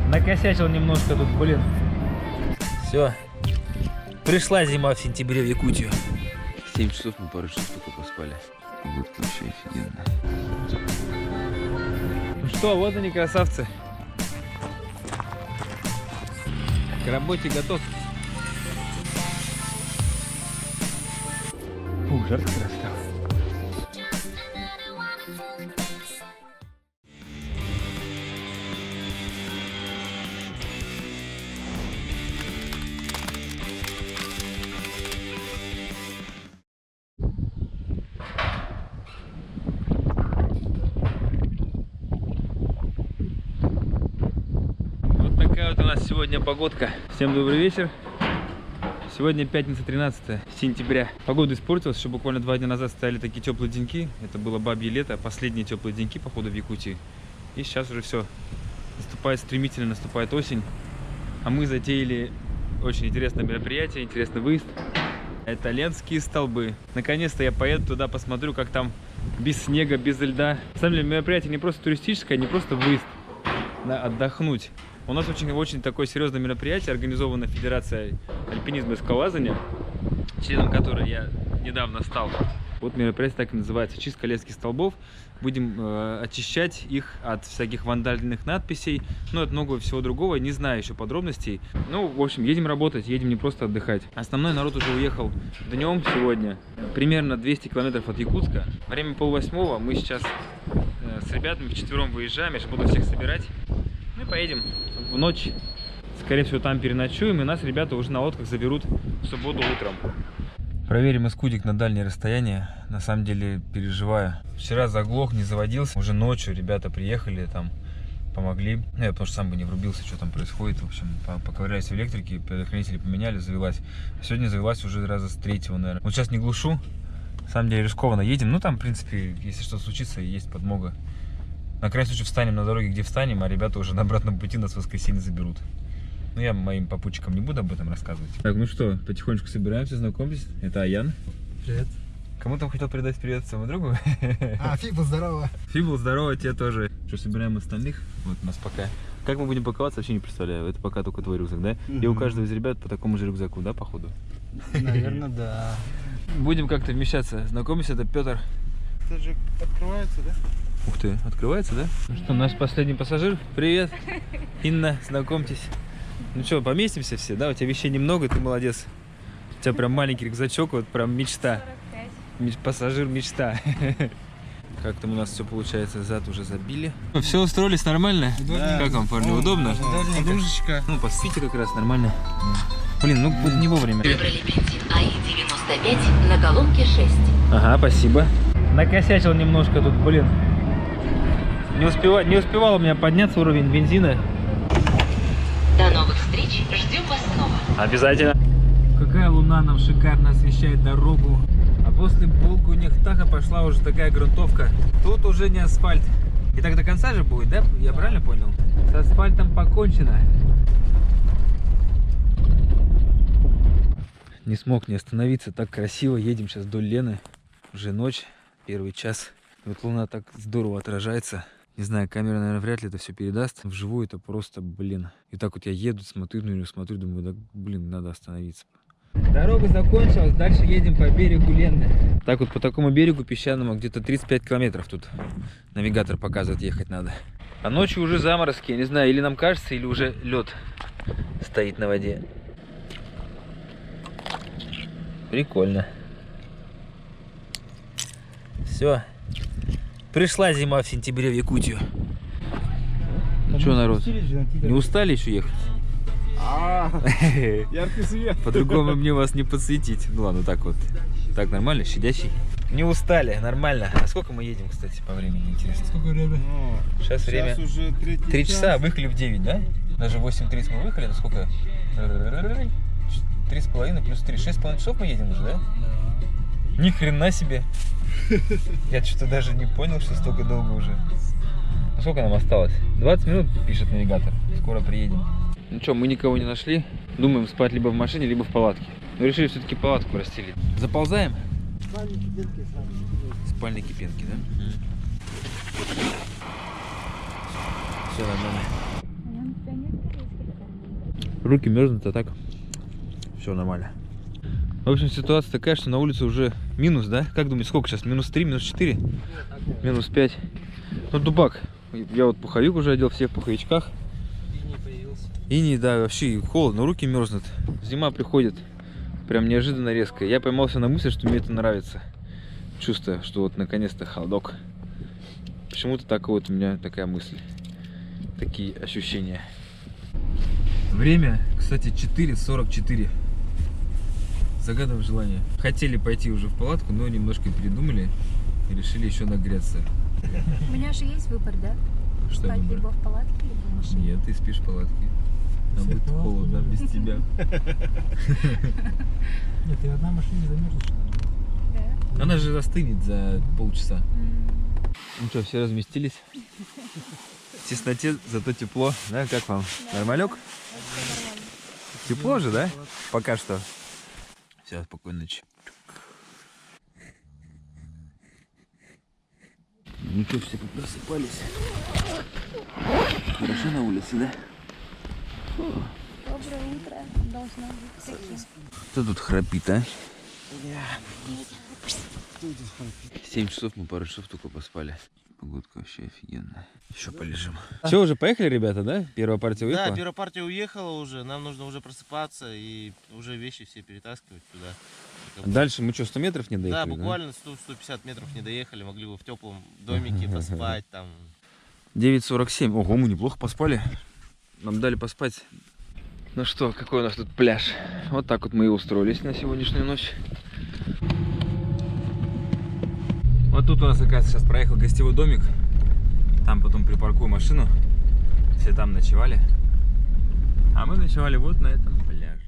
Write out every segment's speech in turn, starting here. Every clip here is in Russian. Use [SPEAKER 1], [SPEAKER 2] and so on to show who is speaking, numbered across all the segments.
[SPEAKER 1] Накосячил немножко тут, блин. Все. Пришла зима в сентябре в Якутию.
[SPEAKER 2] 7 часов мы пару часов только поспали. Погодка вообще офигенная.
[SPEAKER 1] Ну что, вот они, красавцы. К работе готов. Фу, жарко стало. Вот такая вот у нас сегодня погодка. Всем добрый вечер. Сегодня пятница, 13 сентября. Погода испортилась, еще буквально 2 дня назад стояли такие теплые деньки. Это было бабье лето, последние теплые деньки, походу, в Якутии. И сейчас уже все. Наступает стремительно, наступает осень. А мы затеяли очень интересное мероприятие, интересный выезд. Это Ленские столбы. Наконец-то я поеду туда, посмотрю, как там без снега, без льда. На самом деле мероприятие не просто туристическое, не просто выезд, отдохнуть. У нас очень такое серьезное мероприятие, организовано Федерацией альпинизма и скалолазания, членом которой я недавно стал. Вот мероприятие так и называется: чистка Ленских столбов. Будем очищать их от всяких вандальных надписей, ну, от много всего другого, не знаю еще подробностей. Ну, в общем, едем работать, едем не просто отдыхать. Основной народ уже уехал днем сегодня, примерно 200 километров от Якутска. Время 7:30, мы сейчас с ребятами вчетвером выезжаем, я сейчас буду всех собирать. Мы поедем в ночь, скорее всего, там переночуем, и нас ребята уже на лодках заберут в субботу утром. Проверим эскудик на дальнее расстояние. На самом деле переживаю. Вчера заглох, не заводился. Уже ночью ребята приехали, там помогли. Ну, я потому что сам бы не врубился, что там происходит. В общем, поковырялись в электрике, предохранители поменяли, завелась. Сегодня завелась уже раза с 3-го, наверное. Вот сейчас не глушу. На самом деле рискованно едем. Ну, там, в принципе, если что случится, есть подмога. На крайний случай встанем на дороге, где встанем, а ребята уже на обратном пути нас в воскресенье заберут. Ну, я моим попутчикам не буду об этом рассказывать. Так, ну что, потихонечку собираемся, знакомьтесь. Это Аян.
[SPEAKER 3] Привет.
[SPEAKER 1] Кому там хотел передать привет своему другу?
[SPEAKER 3] Фибл, здорово.
[SPEAKER 1] Фибл, здорово, тебе тоже. Что, собираем остальных? Вот у нас пока. Как мы будем паковаться, вообще не представляю. Это пока только твой рюкзак, да? И у каждого из ребят по такому же рюкзаку, да, походу?
[SPEAKER 3] Наверное, да.
[SPEAKER 1] Будем как-то вмещаться. Знакомься, это Петр.
[SPEAKER 3] Это же открывается, да?
[SPEAKER 1] Ух ты, открывается, да? Ну что, наш последний пассажир. Привет. Инна, знакомьтесь. Ну что, поместимся все, да? У тебя вещей немного, ты молодец. У тебя прям маленький рюкзачок, вот прям мечта. 45. Пассажир мечта. Как там у нас все получается, зад уже забили. Все устроились нормально?
[SPEAKER 3] Да.
[SPEAKER 1] Как вам, парни, удобно?
[SPEAKER 3] Подушечка.
[SPEAKER 1] Ну, поспите как раз нормально. Блин, ну не вовремя.
[SPEAKER 4] Выбрали бензин АИ-95 на колонке 6.
[SPEAKER 1] Ага, спасибо. Накосячил немножко тут, блин. Не успевал у меня подняться уровень бензина.
[SPEAKER 4] До новых встреч, ждем вас снова.
[SPEAKER 1] Обязательно. Какая луна нам шикарно освещает дорогу. А после Болгунехтаха пошла уже такая грунтовка. Тут уже не асфальт. И так до конца же будет, да? Я правильно понял? С асфальтом покончено. Не смог не остановиться. Так красиво. Едем сейчас вдоль Лены. Уже ночь, 1 час. Вот луна так здорово отражается. Не знаю, камера, наверное, вряд ли это все передаст. Вживую это просто, блин. И так вот я еду, смотрю на нее, думаю, да, блин, надо остановиться. Дорога закончилась, дальше едем по берегу Лены. Так вот по такому берегу песчаному где-то 35 километров тут навигатор показывает, ехать надо. А ночью уже заморозки, я не знаю, или нам кажется, или уже лед стоит на воде. Прикольно. Все. Пришла зима в сентябре в Якутию. Ну что, народ, не устали еще ехать?
[SPEAKER 3] Яркий свет.
[SPEAKER 1] По-другому мне вас не подсветить. Ну ладно, так вот. Так, нормально, щадящий. Не устали, нормально. А сколько мы едем, кстати, по времени, интересно?
[SPEAKER 3] Сколько время?
[SPEAKER 1] Сейчас время
[SPEAKER 3] уже
[SPEAKER 1] 3 часа, выехали в 9, да? Даже 8:30 мы выехали, сколько? 3,5 плюс 3, 6,5 часов мы едем уже, да? Ни хрена себе. Я что-то даже не понял, что столько долго уже. Ну, сколько нам осталось? 20 минут, пишет навигатор. Скоро приедем. Ну что, мы никого не нашли. Думаем спать либо в машине, либо в палатке. Но решили все-таки палатку расстелить. Заползаем? Спальники пенки, да? Все нормально. Руки мерзнут, а так все нормально. В общем, ситуация такая, что на улице уже минус, да? Как думаете, сколько сейчас? Минус 3, минус 4? Минус 5. Ну, дубак. Я вот пуховик уже одел, все в пуховичках.
[SPEAKER 3] Иней появился.
[SPEAKER 1] Иней, да, вообще холодно, руки мерзнут. Зима приходит прям неожиданно резко. Я поймался на мысли, что мне это нравится. Чувство, что вот наконец-то холодок. Почему-то так вот у меня такая мысль. Такие ощущения. Время, кстати, 4:44. Загадываем желание. Хотели пойти уже в палатку, но немножко передумали и решили еще нагреться.
[SPEAKER 5] У меня же есть выбор, да?
[SPEAKER 1] Что
[SPEAKER 5] Спать
[SPEAKER 1] выбор?
[SPEAKER 5] либо в палатке, либо в машине.
[SPEAKER 1] Нет, ты спишь в палатке. Нам будет холодно без тебя.
[SPEAKER 3] Нет, ты одна машина замерзнешь.
[SPEAKER 5] Да?
[SPEAKER 1] Она же застынет за полчаса. Ну что, все разместились? В тесноте, зато тепло. Да, как вам? Нормалек? Тепло же, да? Пока что. Все, спокойной ночи. Ну что, все как просыпались. Хорошо на улице, да?
[SPEAKER 5] Доброе утро. Должно быть таким.
[SPEAKER 2] Кто тут храпит, а? 7 часов, мы пару часов только поспали. Погодка вообще офигенная. Еще полежим.
[SPEAKER 1] Все, уже поехали, ребята, да? Первая партия уехала?
[SPEAKER 6] Да, первая партия уехала уже, нам нужно уже просыпаться и уже вещи все перетаскивать туда.
[SPEAKER 1] Дальше мы что, 100 метров не доехали?
[SPEAKER 6] Да, буквально 100-150 метров не доехали, могли бы в теплом домике поспать там.
[SPEAKER 1] 9:47. Ого, мы неплохо поспали. Нам дали поспать. Ну что, какой у нас тут пляж? Вот так вот мы и устроились на сегодняшнюю ночь. Вот тут у нас, оказывается, сейчас проехал гостевой домик. Там потом припаркую машину. Все там ночевали. А мы ночевали вот на этом пляже.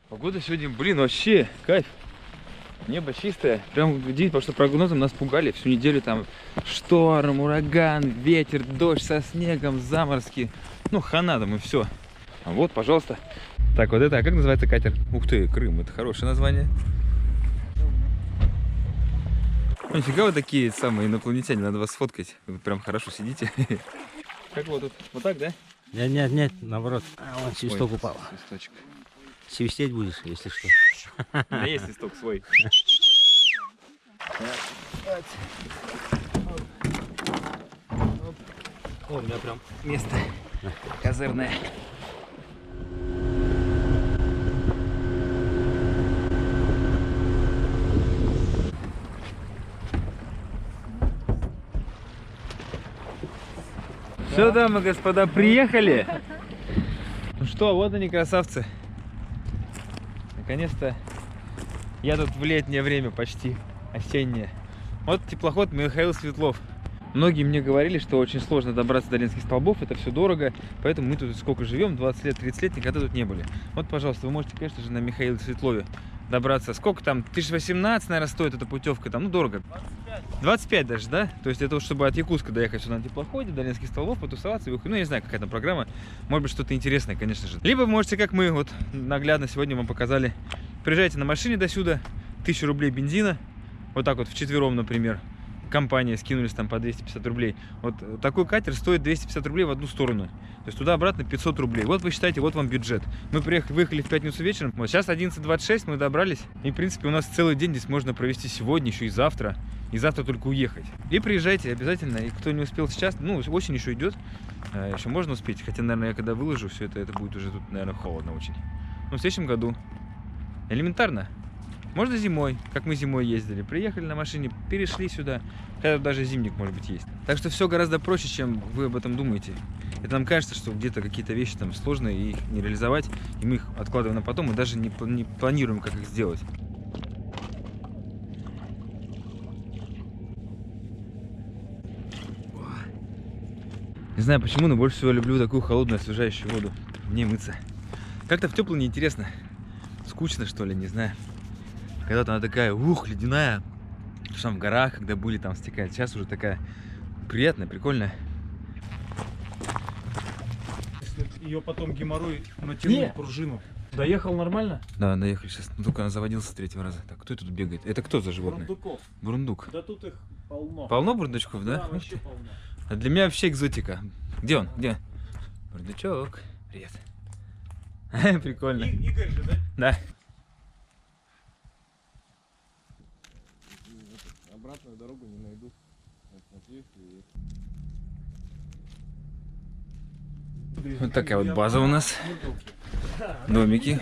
[SPEAKER 1] Погода сегодня, блин, вообще кайф. Небо чистое. Прям день, потому что прогнозом нас пугали всю неделю. Там шторм, ураган, ветер, дождь со снегом, заморозки. Ну, хана там и все. А вот, пожалуйста. Так, вот это, а как называется катер? Ух ты, Крым, это хорошее название. Ну, нифига вы такие самые инопланетяне, надо вас сфоткать. Вы прям хорошо сидите. Как вот тут? Вот так, да?
[SPEAKER 7] Нет, наоборот. Вон свисток
[SPEAKER 1] Ой,
[SPEAKER 7] упал.
[SPEAKER 1] свисточек.
[SPEAKER 7] Свистеть будешь, если что.
[SPEAKER 1] У меня есть свисток свой. О, у меня прям место козырное. Все, дамы и господа, приехали. Ну что, вот они, красавцы. Наконец-то я тут в летнее время почти, осеннее. Вот теплоход Михаил Светлов. Многие мне говорили, что очень сложно добраться до Ленинских столбов, это все дорого, поэтому мы тут сколько живем, 20 лет, 30 лет, никогда тут не были. Вот, пожалуйста, вы можете, конечно же, на Михаиле Светлове добраться. Сколько там? 1018, наверное, стоит эта путевка, там, ну, дорого. 25 даже, да? То есть это вот, чтобы от Якутска доехать сюда на теплоходе, до Ленинских столбов, потусоваться, ну, я не знаю, какая там программа, может быть, что-то интересное, конечно же. Либо вы можете, как мы, вот, наглядно сегодня вам показали, приезжайте на машине до сюда, 1000 рублей бензина, вот так вот вчетвером, например, компания скинулись там по 250 рублей. Вот такой катер стоит 250 рублей в одну сторону. То есть туда-обратно 500 рублей. Вот вы считаете, вот вам бюджет. Мы выехали в пятницу вечером. Вот сейчас 11:26, мы добрались. И, в принципе, у нас целый день здесь можно провести сегодня, еще и завтра. И завтра только уехать. И приезжайте обязательно. И кто не успел сейчас, ну, осень еще идет. Еще можно успеть. Хотя, наверное, я когда выложу все это будет уже тут, наверное, холодно очень. Но в следующем году. Элементарно. Можно зимой, как мы зимой ездили. Приехали на машине, перешли сюда. Хотя даже зимник, может быть, есть. Так что все гораздо проще, чем вы об этом думаете. Это нам кажется, что где-то какие-то вещи там сложные, и их не реализовать. И мы их откладываем на потом, и даже не планируем, как их сделать. Не знаю почему, но больше всего люблю такую холодную, освежающую воду. В ней мыться. Как-то в теплый неинтересно. Скучно, что ли, не знаю. Когда-то она такая, ух, ледяная. Что там в горах, когда были, там стекает. Сейчас уже такая приятная, прикольная.
[SPEAKER 8] Ее потом геморрой натянул пружину. Доехал нормально?
[SPEAKER 1] Да, доехали сейчас. Ну, только она заводился с 3-го раза. Так, кто тут бегает? Это кто за животное?
[SPEAKER 8] Бурундуков.
[SPEAKER 1] Бурундук.
[SPEAKER 8] Да тут их полно.
[SPEAKER 1] Полно бурундучков, да?
[SPEAKER 8] Да, вообще полно.
[SPEAKER 1] А для меня вообще экзотика. Где он? Где? Бурундучок. Привет. Прикольно.
[SPEAKER 8] Игорь же, да?
[SPEAKER 1] Да.
[SPEAKER 6] Обратную дорогу не найду.
[SPEAKER 1] Вот такая вот база у нас. Домики.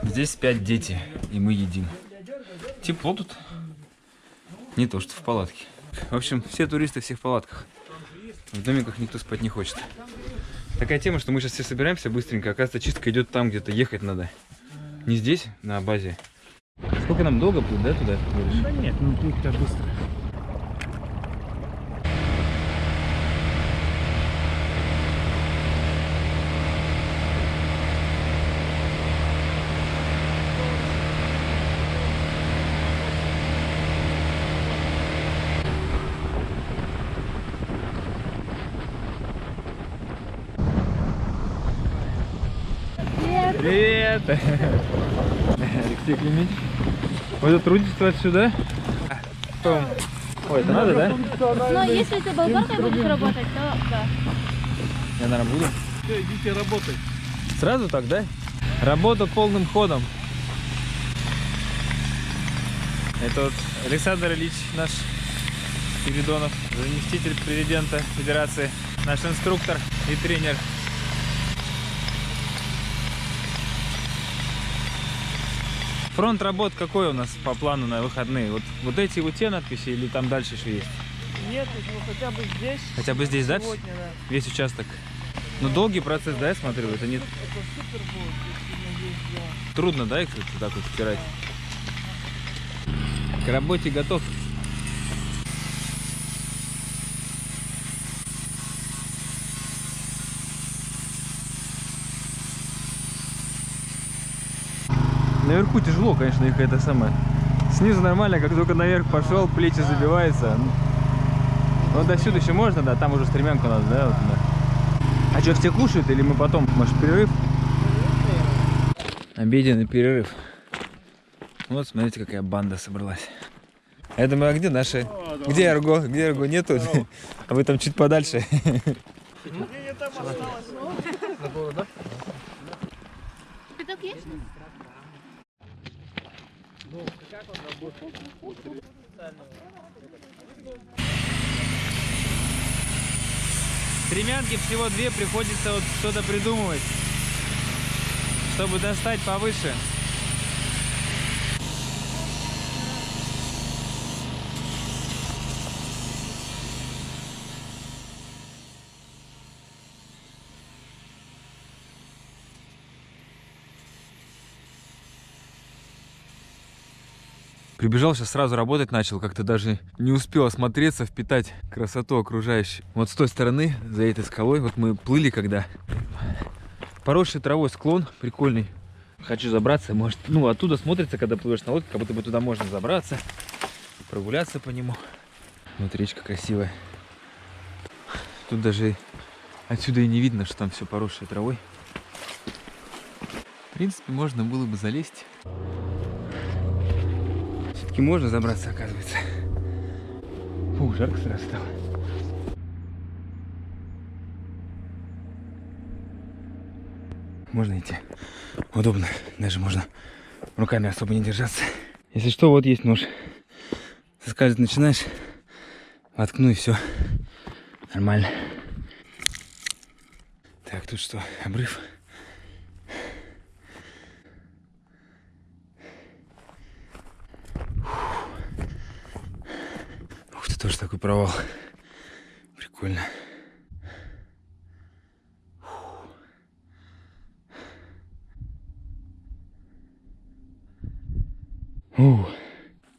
[SPEAKER 1] Здесь спят дети, и мы едим. Тепло тут. Не то, что в палатке. В общем, все туристы все в палатках. В домиках никто спать не хочет. Такая тема, что мы сейчас все собираемся быстренько. Оказывается, чистка идет там, где-то ехать надо. Не здесь, на базе. Сколько нам долго плыть, да, туда?
[SPEAKER 8] Да нет, ну тут-то быстро.
[SPEAKER 1] Привет! Алексей Климович. Вы тут трудитесь сюда? Ой, это надо, да?
[SPEAKER 5] Но если ты болгаркой будешь работать, то да.
[SPEAKER 1] Я, наверное, буду.
[SPEAKER 8] Все, идите работать.
[SPEAKER 1] Сразу так, да? Работа полным ходом. Это вот Александр Ильич, наш Спиридонов, заместитель президента Федерации, наш инструктор и тренер. Фронт работ какой у нас по плану на выходные? Вот эти вот те надписи или там дальше еще есть?
[SPEAKER 9] Нет, ну хотя бы здесь.
[SPEAKER 1] Хотя бы здесь, да?
[SPEAKER 9] Сегодня, да.
[SPEAKER 1] Весь участок. Ну долгий процесс, да, я смотрю? Это не
[SPEAKER 9] Это супер будет, если здесь сделать.
[SPEAKER 1] трудно, да, их вот так вот стирать? К работе готов. Наверху тяжело, конечно, их это самое. Снизу нормально, как только наверх пошел, плечи забиваются. Вот до сюда еще можно, да, там уже стремянку надо, да, вот туда. А что, все кушают или мы потом, может, перерыв? Обеденный перерыв. Вот, смотрите, какая банда собралась. Я думаю, а где наши? Где Эрго? Где Эрго? Нету? А вы там чуть подальше.
[SPEAKER 5] Пяток есть?
[SPEAKER 1] Стремянки всего две, приходится вот что-то придумывать, чтобы достать повыше. Прибежал, сейчас сразу работать начал, как-то даже не успел осмотреться, впитать красоту окружающей. Вот с той стороны, за этой скалой, вот мы плыли когда. Поросший травой склон, прикольный. Хочу забраться, может, ну оттуда смотрится, когда плывешь на лодке, как будто бы туда можно забраться, прогуляться по нему. Вот речка красивая. Тут даже отсюда и не видно, что там все поросшее травой. В принципе, можно было бы залезть. Все-таки можно забраться, оказывается. Фу, жарко сразу стало. Можно идти. Удобно. Даже можно руками особо не держаться. Если что, вот есть нож. Соскальзывать начинаешь, воткну и все. Нормально. Так, тут что? Обрыв. Ух ты, тоже такой провал. Прикольно.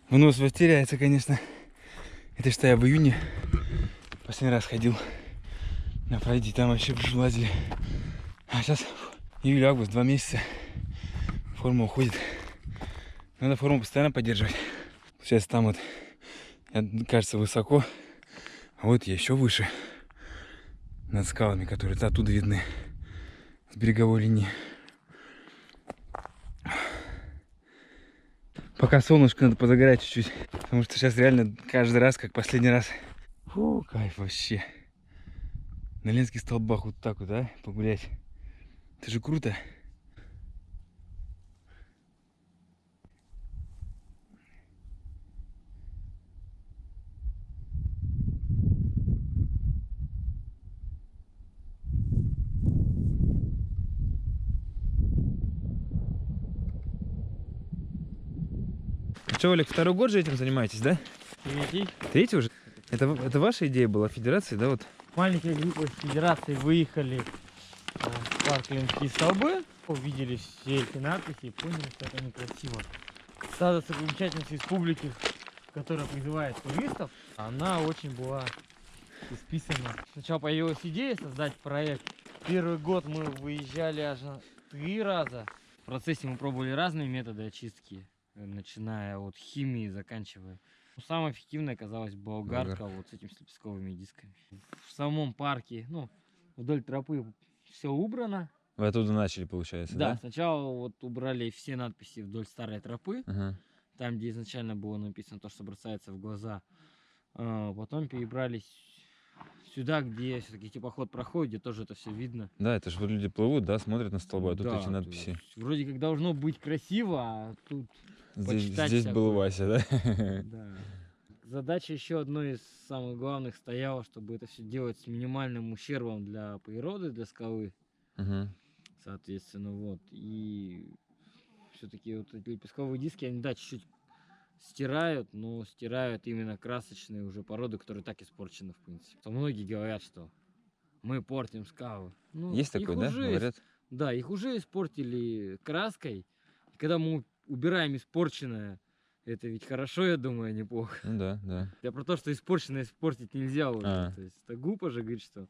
[SPEAKER 1] Нос теряется, конечно. Это что я в июне последний раз ходил на пройти, там вообще лазили. А сейчас Июль-август, 2 месяца. Форма уходит. Надо форму постоянно поддерживать. Сейчас там вот, кажется, высоко. А вот я еще выше. Над скалами, которые оттуда видны. С береговой линии. Пока солнышко, надо позагорать чуть-чуть. Потому что сейчас реально каждый раз, как последний раз. Фу, кайф вообще. На Ленских столбах вот так вот, а? Погулять. Это же круто. Что, Олег, второй год же этим занимаетесь, да?
[SPEAKER 3] Третий.
[SPEAKER 1] Третий уже? Это ваша идея была, федерации, да? Вот.
[SPEAKER 3] Маленькой группой федерации выехали в парк Ленские столбы, увидели все эти надписи и поняли, что это некрасиво. Та достопримечательность республики, которая призывает туристов, она очень была исписана. Сначала появилась идея создать проект. Первый год мы выезжали аж 3 раза. В процессе мы пробовали разные методы очистки, начиная от химии, заканчивая. Самая эффективная оказалась болгарка вот с этими лепестковыми дисками. В самом парке, ну, вдоль тропы все убрано.
[SPEAKER 1] Вы оттуда начали, получается, да?
[SPEAKER 3] Да, сначала вот убрали все надписи вдоль старой тропы, там, где изначально было написано то, что бросается в глаза. Потом перебрались сюда, где все-таки теплоход проходит, где тоже это все видно.
[SPEAKER 1] Да, это же вот люди плывут, да, смотрят на столбы, а тут
[SPEAKER 3] Да,
[SPEAKER 1] эти надписи.
[SPEAKER 3] Вроде как должно быть красиво, а тут
[SPEAKER 1] Здесь был Вася, да?
[SPEAKER 3] Да. Задача еще одной из самых главных стояла, чтобы это все делать с минимальным ущербом для природы, для скалы. Соответственно, вот. И все-таки вот эти лепестковые диски, они, да, чуть-чуть стирают, но стирают именно красочные уже породы, которые так испорчены, в принципе. То многие говорят, что мы портим скалы. Ну,
[SPEAKER 1] есть такое, да? Говорят?
[SPEAKER 3] Да, их уже испортили краской. И когда мы убираем испорченное, это ведь хорошо, я думаю, а не плохо.
[SPEAKER 1] Ну да, да.
[SPEAKER 3] Я про то, что испорченное испортить нельзя уже. То есть это глупо же говорить, что...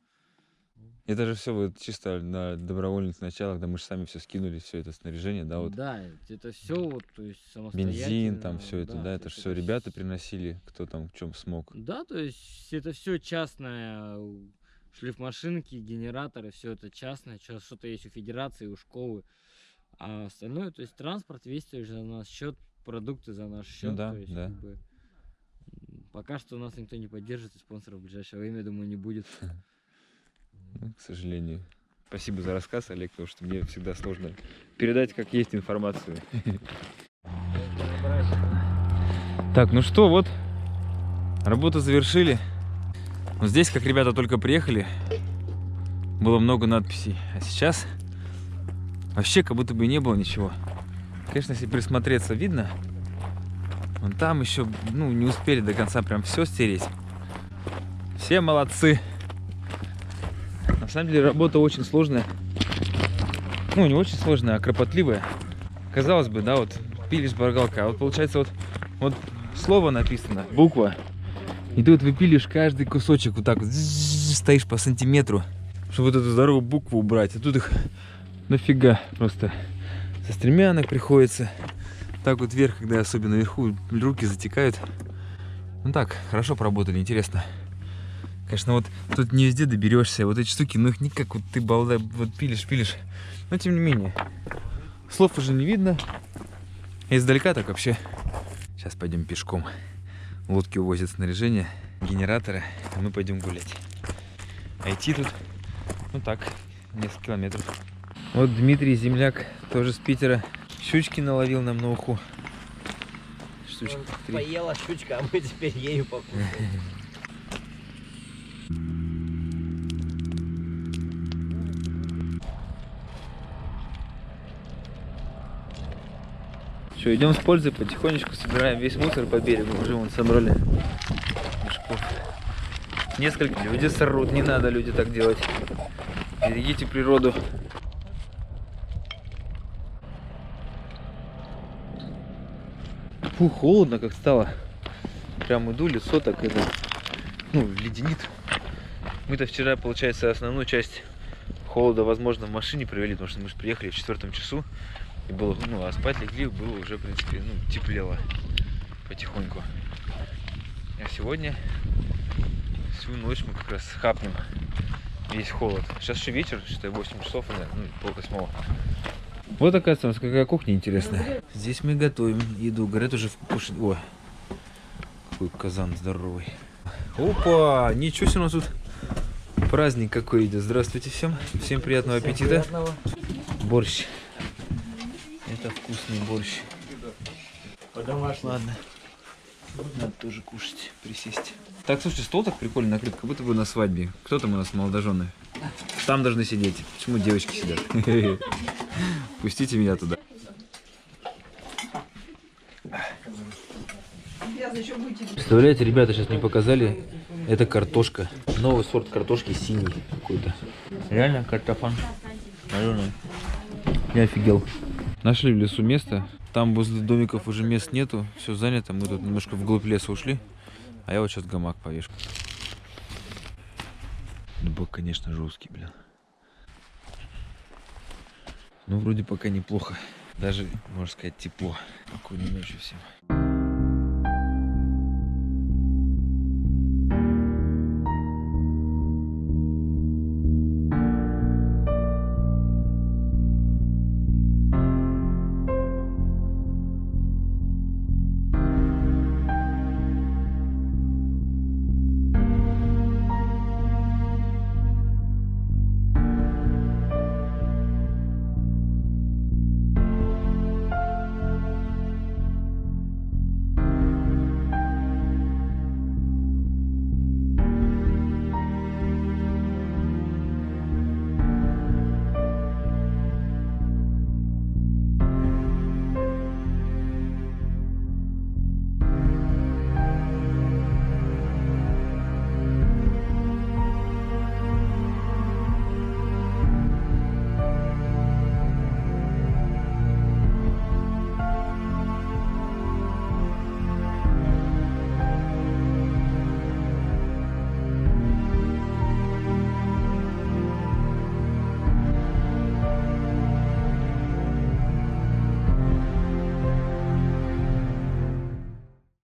[SPEAKER 1] Это же все вот чисто на добровольных началах, когда мы же сами все скинули, все это снаряжение, да, вот.
[SPEAKER 3] Да, это все вот, то есть самостоятельно.
[SPEAKER 1] Бензин, там все это, да, это же все ребята приносили, кто там в чем смог.
[SPEAKER 3] Да, то есть это все частное, шлифмашинки, генераторы, все это частное, что-то есть у федерации, у школы. А остальное, то есть транспорт весь тоже за наш счет, продукты за наш счет.
[SPEAKER 1] Ну, да,
[SPEAKER 3] то есть,
[SPEAKER 1] да.
[SPEAKER 3] Как бы, пока что нас никто не поддержит, и спонсоров в ближайшее время, думаю, не будет.
[SPEAKER 1] Ну, к сожалению. Спасибо за рассказ, Олег, потому что мне всегда сложно передать, как есть, информацию. Так, ну что, вот, работу завершили. Вот здесь, как ребята только приехали, было много надписей. А сейчас вообще как будто бы и не было ничего. Конечно, если присмотреться, видно. Вон там еще, ну, не успели до конца прям все стереть. Все молодцы. На самом деле работа очень сложная. Ну, не очень сложная, а кропотливая. Казалось бы, да, вот пилишь болгаркой, а вот получается вот слово написано, буква. И ты вот выпилишь каждый кусочек вот так вот, стоишь по сантиметру, чтобы вот эту здоровую букву убрать. А тут их нафига просто. Со стремянок приходится. Так вот вверх, когда особенно наверху руки затекают. Ну так, хорошо поработали, интересно. Конечно, вот тут не везде доберешься. Вот эти штуки, ну их никак вот ты балда, вот пилишь. Но тем не менее, слов уже не видно. И издалека так вообще. Сейчас пойдем пешком. Лодки увозят снаряжение, генераторы, а мы пойдем гулять. А идти тут, ну так, несколько километров. Вот Дмитрий, земляк, тоже с Питера. Щучки наловил нам на уху. Штучки 3.
[SPEAKER 7] Поела щучка, а мы теперь ею покушаем.
[SPEAKER 1] Что, идем с пользой, потихонечку собираем весь мусор по берегу. Уже вон собрали мешков. Несколько. Люди сорут, не надо, люди, так делать. Берегите природу. Фу, холодно как стало. Прям иду, лицо так леденит. Мы-то вчера, получается, основную часть
[SPEAKER 2] холода, возможно, в машине провели, потому что мы же приехали в 4 часу. И было, ну, а спать легли, было уже, в принципе, ну, теплело потихоньку. А сегодня всю ночь мы как раз хапнем весь холод. Сейчас еще вечер, считай, 8 часов, ну, 7:30. Вот, оказывается, у нас какая кухня интересная. Здесь мы готовим еду. Говорят, уже кушать. О, какой казан здоровый. Опа, ничего себе, у нас тут праздник какой идет. Здравствуйте всем. Всем приятного аппетита. Борщ. Это вкусный борщ. Ладно. Надо тоже кушать, присесть. Так, слушайте, стол так прикольно накрыт, как будто бы на свадьбе. Кто там у нас молодожены? Там должны сидеть. Почему девочки сидят? Пустите меня туда. Представляете, ребята сейчас мне показали, это картошка. Новый сорт картошки, синий какой-то. Реально картофан. Я офигел. Нашли в лесу место. Там возле домиков уже мест нету. Все занято. Мы тут немножко вглубь леса ушли. А я вот сейчас гамак повешу. Дубок, конечно, жесткий, блин. Ну, вроде пока неплохо. Даже, можно сказать, тепло. Спокойной ночи всем.